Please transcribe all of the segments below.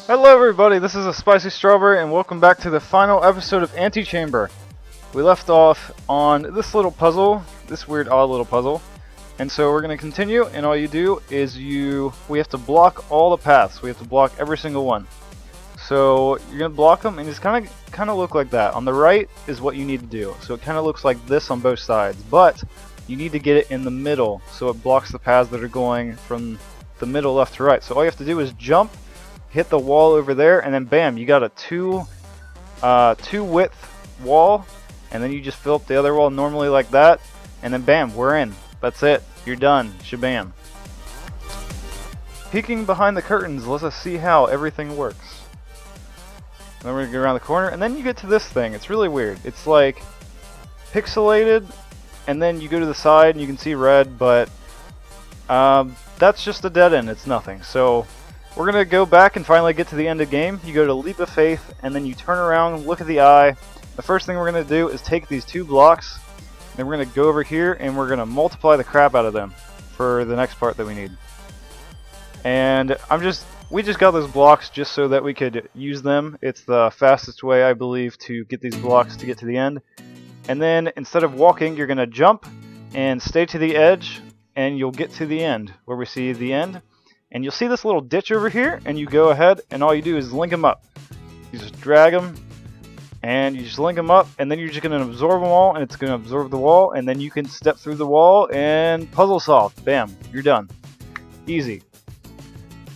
Hello everybody, this is ASpicyStrawberry and welcome back to the final episode of AntiChamber. We left off on this little puzzle, this weird odd little puzzle. And so we're going to continue, and all you do is we have to block all the paths. We have to block every single one. So you're going to block them and it's kind of look like that. On the right is what you need to do. So it kind of looks like this on both sides, but you need to get it in the middle so it blocks the paths that are going from the middle left to right. So all you have to do is jump, hit the wall over there, and then bam, you got a two width wall, and then you just fill up the other wall normally like that, and then bam, we're in. That's it. You're done. Shabam. Peeking behind the curtains lets us see how everything works. Then we're going to go around the corner, and then you get to this thing. It's really weird. It's like pixelated, and then you go to the side and you can see red, but that's just a dead end. It's nothing. So we're going to go back and finally get to the end of the game. You go to Leap of Faith, and then you turn around, look at the eye. The first thing we're going to do is take these two blocks, then we're going to go over here, and we're going to multiply the crap out of them for the next part that we need. And we just got those blocks just so that we could use them. It's the fastest way, I believe, to get these blocks to get to the end. And then instead of walking, you're going to jump and stay to the edge, and you'll get to the end where we see the end. And you'll see this little ditch over here, and you go ahead, and all you do is link them up. You just drag them, and you just link them up, and then you're just going to absorb them all, and it's going to absorb the wall, and then you can step through the wall and puzzle solve. Bam, you're done. Easy.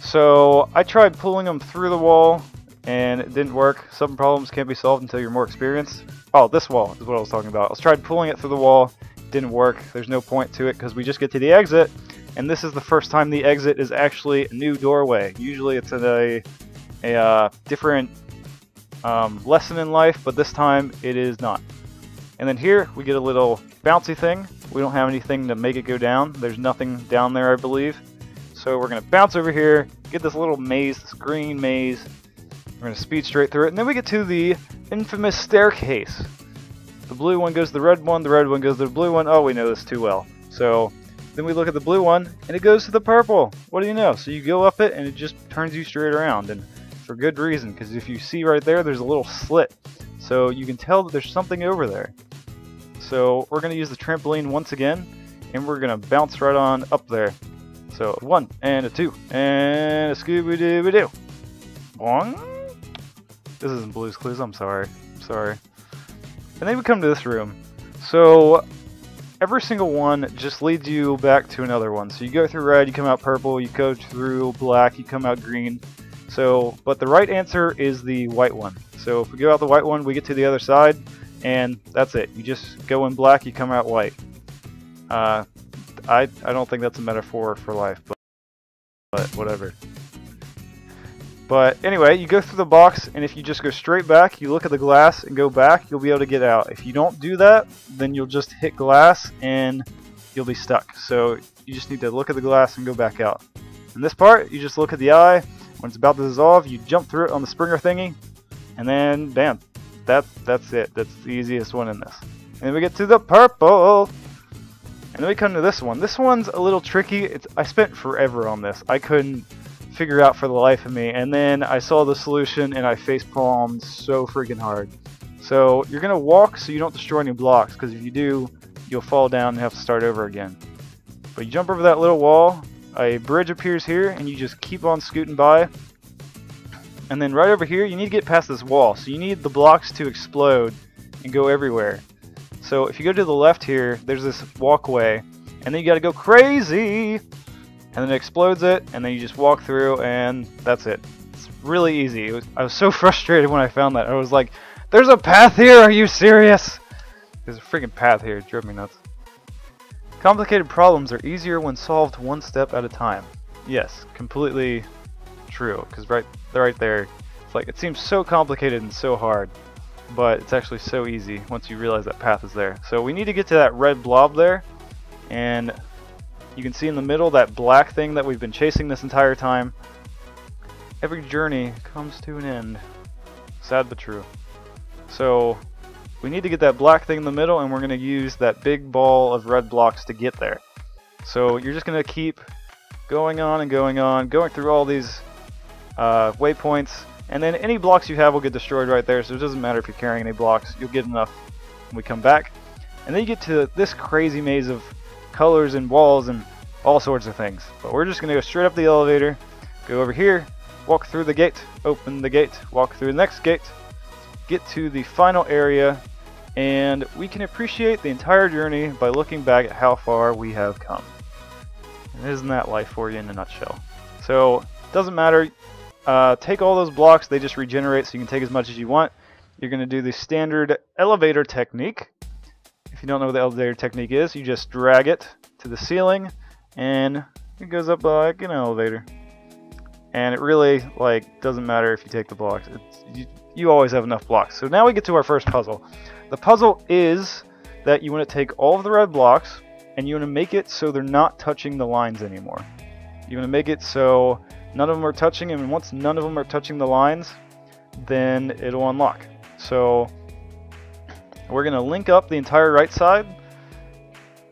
So I tried pulling them through the wall, and it didn't work. Some problems can't be solved until you're more experienced. Oh, this wall is what I was talking about. I tried pulling it through the wall. Didn't work. There's no point to it because we just get to the exit, and this is the first time the exit is actually a new doorway. Usually it's a different lesson in life, but this time it is not. And then here we get a little bouncy thing. We don't have anything to make it go down. There's nothing down there, I believe. So we're going to bounce over here, get this little maze, this green maze. We're going to speed straight through it, and then we get to the infamous staircase. The blue one goes to the red one goes to the blue one. Oh, we know this too well. So then we look at the blue one, and it goes to the purple. What do you know? So you go up it, and it just turns you straight around, and for good reason, because if you see right there, there's a little slit. So you can tell that there's something over there. So we're going to use the trampoline once again, and we're going to bounce right on up there. So 1 and a 2 and a Scooby-Dooby-Doo. Boing. This isn't Blue's Clues. I'm sorry. And then we come to this room. So every single one just leads you back to another one. So you go through red, you come out purple, you go through black, you come out green. So, but the right answer is the white one. So if we go out the white one, we get to the other side, and that's it. You just go in black, you come out white. I don't think that's a metaphor for life, but whatever. But anyway, you go through the box, and if you just go straight back, you look at the glass and go back, you'll be able to get out. If you don't do that, then you'll just hit glass and you'll be stuck. So you just need to look at the glass and go back out. In this part, you just look at the eye. When it's about to dissolve, you jump through it on the Springer thingy, and then bam, that's it. That's the easiest one in this. And then we get to the purple, and then we come to this one. This one's a little tricky. I spent forever on this. I couldn't figure out for the life of me, and then I saw the solution and I facepalmed so freaking hard. So you're gonna walk so you don't destroy any blocks, because if you do, you'll fall down and have to start over again. But you jump over that little wall. A bridge appears here, and you just keep on scooting by. And then right over here, you need to get past this wall. So you need the blocks to explode and go everywhere. So if you go to the left here, there's this walkway, and then you got to go crazy, and then it explodes it, and then you just walk through, and that's it. It's really easy. I was so frustrated when I found that. I was like, "There's a path here. Are you serious?" There's a freaking path here. It drove me nuts. Complicated problems are easier when solved one step at a time. Yes, completely true, because right there, it's like, it seems so complicated and so hard, but it's actually so easy once you realize that path is there. So we need to get to that red blob there, and you can see in the middle that black thing that we've been chasing this entire time. Every journey comes to an end. Sad but true. So we need to get that black thing in the middle, and we're going to use that big ball of red blocks to get there. So you're just going to keep going on and going through all these waypoints, and then any blocks you have will get destroyed right there, so it doesn't matter if you're carrying any blocks, you'll get enough when we come back. And then you get to this crazy maze of colors and walls and all sorts of things. But we're just going to go straight up the elevator, go over here, walk through the gate, open the gate, walk through the next gate, get to the final area, and we can appreciate the entire journey by looking back at how far we have come. And isn't that life for you in a nutshell? So, it doesn't matter. Take all those blocks, they just regenerate, so you can take as much as you want. You're going to do the standard elevator technique. If you don't know what the elevator technique is, you just drag it to the ceiling, and it goes up like an elevator. And it really doesn't matter if you take the blocks. You always have enough blocks. So now we get to our first puzzle. The puzzle is that you want to take all of the red blocks and you want to make it so they're not touching the lines anymore. You want to make it so none of them are touching, and once none of them are touching the lines, then it'll unlock. So we're going to link up the entire right side.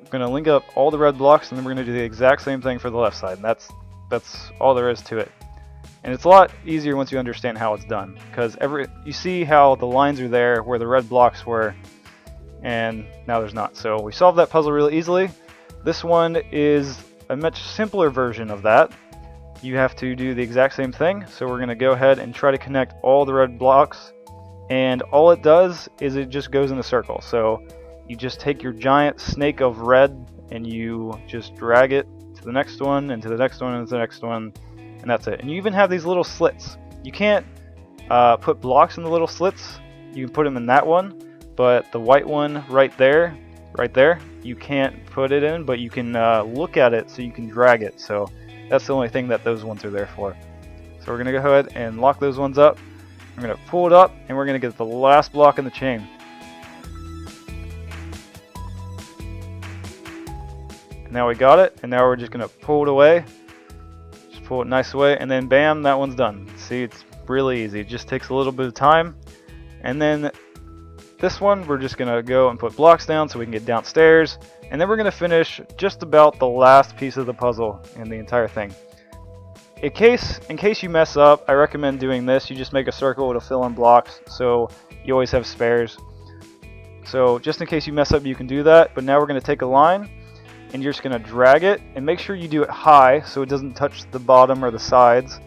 We're going to link up all the red blocks, and then we're going to do the exact same thing for the left side. And that's all there is to it. And it's a lot easier once you understand how it's done, because you see how the lines are there where the red blocks were, and now there's not. So we solved that puzzle really easily. This one is a much simpler version of that. You have to do the exact same thing. So we're going to go ahead and try to connect all the red blocks, and all it does is it just goes in a circle. So you just take your giant snake of red and you just drag it to the next one and to the next one and to the next one. And that's it. And you even have these little slits. You can't put blocks in the little slits. You can put them in that one, but the white one right there, you can't put it in, but you can look at it so you can drag it. So that's the only thing that those ones are there for. So we're going to go ahead and lock those ones up. We're going to pull it up, and we're going to get the last block in the chain. Now we got it, and now we're just going to pull it away. Pull it nice away, and then bam, that one's done. See, it's really easy. It just takes a little bit of time. And then this one, we're just gonna go and put blocks down so we can get downstairs, and then we're gonna finish just about the last piece of the puzzle in the entire thing. In case you mess up, I recommend doing this. You just make a circle, it'll fill in blocks, so you always have spares. So just in case you mess up, you can do that. But now we're gonna take a line, and you're just going to drag it, and make sure you do it high so it doesn't touch the bottom or the sides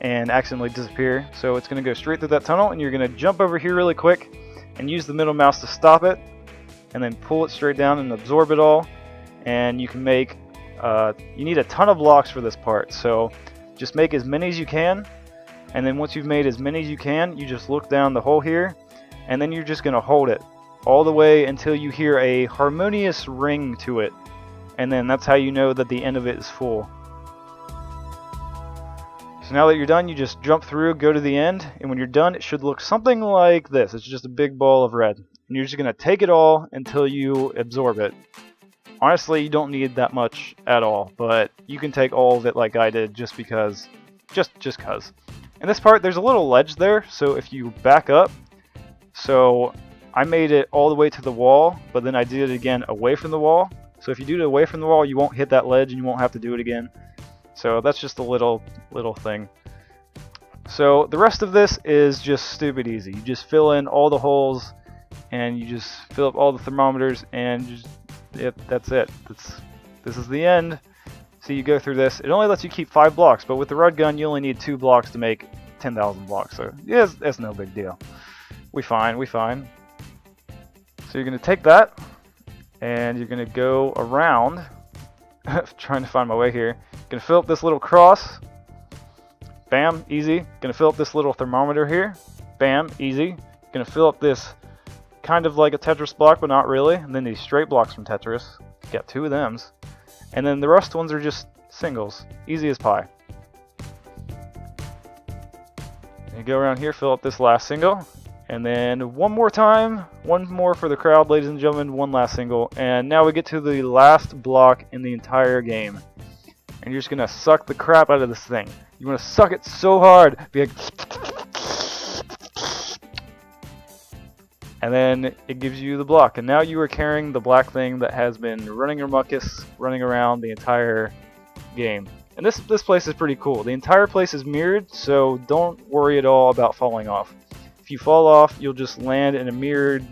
and accidentally disappear. So it's going to go straight through that tunnel, and you're going to jump over here really quick and use the middle mouse to stop it, and then pull it straight down and absorb it all. And you can make, you need a ton of blocks for this part, so just make as many as you can, and then once you've made as many as you can, you just look down the hole here, and then you're just going to hold it all the way until you hear a harmonious ring to it. And then that's how you know that the end of it is full. So now that you're done, you just jump through, go to the end, and when you're done, it should look something like this. It's just a big ball of red. And you're just going to take it all until you absorb it. Honestly, you don't need that much at all, but you can take all of it like I did just because. Just cause. In this part, there's a little ledge there, so if you back up, so I made it all the way to the wall, but then I did it again away from the wall. So if you do it away from the wall, you won't hit that ledge and you won't have to do it again. So that's just a little thing. So the rest of this is just stupid easy. You just fill in all the holes, and you just fill up all the thermometers, and that's it. This is the end. So you go through this. It only lets you keep 5 blocks, but with the red gun, you only need 2 blocks to make 10,000 blocks. So yeah, that's no big deal. We fine. So you're going to take that, and you're going to go around, trying to find my way here. Going to fill up this little cross. Bam, easy. Going to fill up this little thermometer here. Bam, easy. Going to fill up this kind of like a Tetris block, but not really. And then these straight blocks from Tetris. Got 2 of them. And then the rest ones are just singles. Easy as pie. You go around here, fill up this last single. And then one more time, one more for the crowd, ladies and gentlemen, one last single. And now we get to the last block in the entire game. And you're just going to suck the crap out of this thing. You want to suck it so hard. Be like, and then it gives you the block. And now you are carrying the black thing that has been running your muckus, running around the entire game. And this place is pretty cool. The entire place is mirrored, so don't worry at all about falling off. If you fall off, you'll just land in a mirrored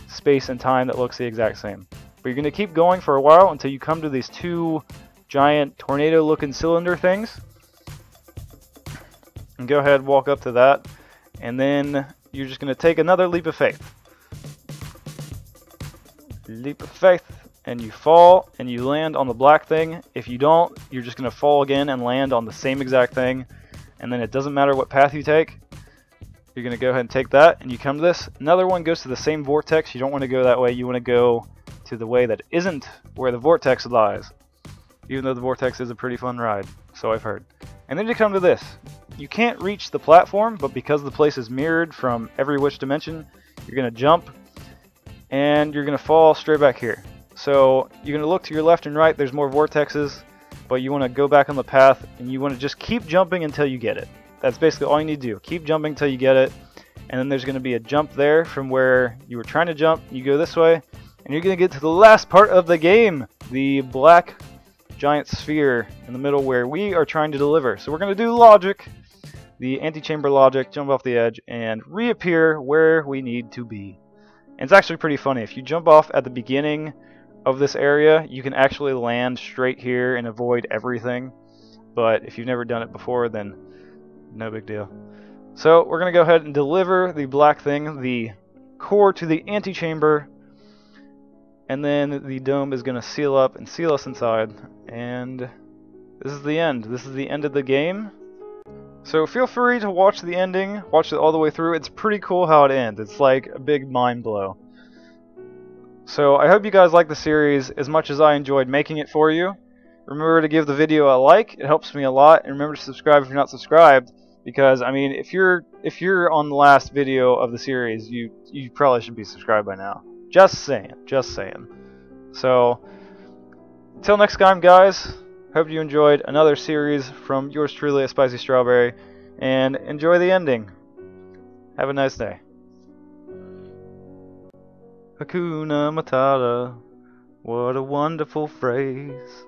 space and time that looks the exact same. But you're going to keep going for a while until you come to these two giant tornado-looking cylinder things. And go ahead, walk up to that, and then you're just going to take another leap of faith. Leap of faith, and you fall, and you land on the black thing. If you don't, you're just going to fall again and land on the same exact thing, and then it doesn't matter what path you take. You're going to go ahead and take that, and you come to this. Another one goes to the same vortex. You don't want to go that way. You want to go to the way that isn't where the vortex lies. Even though the vortex is a pretty fun ride, so I've heard. And then you come to this. You can't reach the platform, but because the place is mirrored from every which dimension, you're going to jump, and you're going to fall straight back here. So you're going to look to your left and right. There's more vortexes, but you want to go back on the path, and you want to just keep jumping until you get it. That's basically all you need to do. Keep jumping until you get it, and then there's going to be a jump there from where you were trying to jump. You go this way, and you're going to get to the last part of the game, the black giant sphere in the middle where we are trying to deliver. So we're going to do logic, the AntiChamber logic, jump off the edge, and reappear where we need to be. And it's actually pretty funny. If you jump off at the beginning of this area, you can actually land straight here and avoid everything. But if you've never done it before, then no big deal. So we're going to go ahead and deliver the black thing, the core, to the AntiChamber, and then the dome is going to seal up and seal us inside. And this is the end. This is the end of the game. So feel free to watch the ending, watch it all the way through. It's pretty cool how it ends. It's like a big mind blow. So I hope you guys like the series as much as I enjoyed making it for you. Remember to give the video a like. It helps me a lot. And remember to subscribe if you're not subscribed. Because, I mean, if you're on the last video of the series, you probably should be subscribed by now. Just saying. Just saying. So, until next time, guys, hope you enjoyed another series from yours truly, ASpicyStrawberry, and enjoy the ending. Have a nice day. Hakuna Matata, what a wonderful phrase.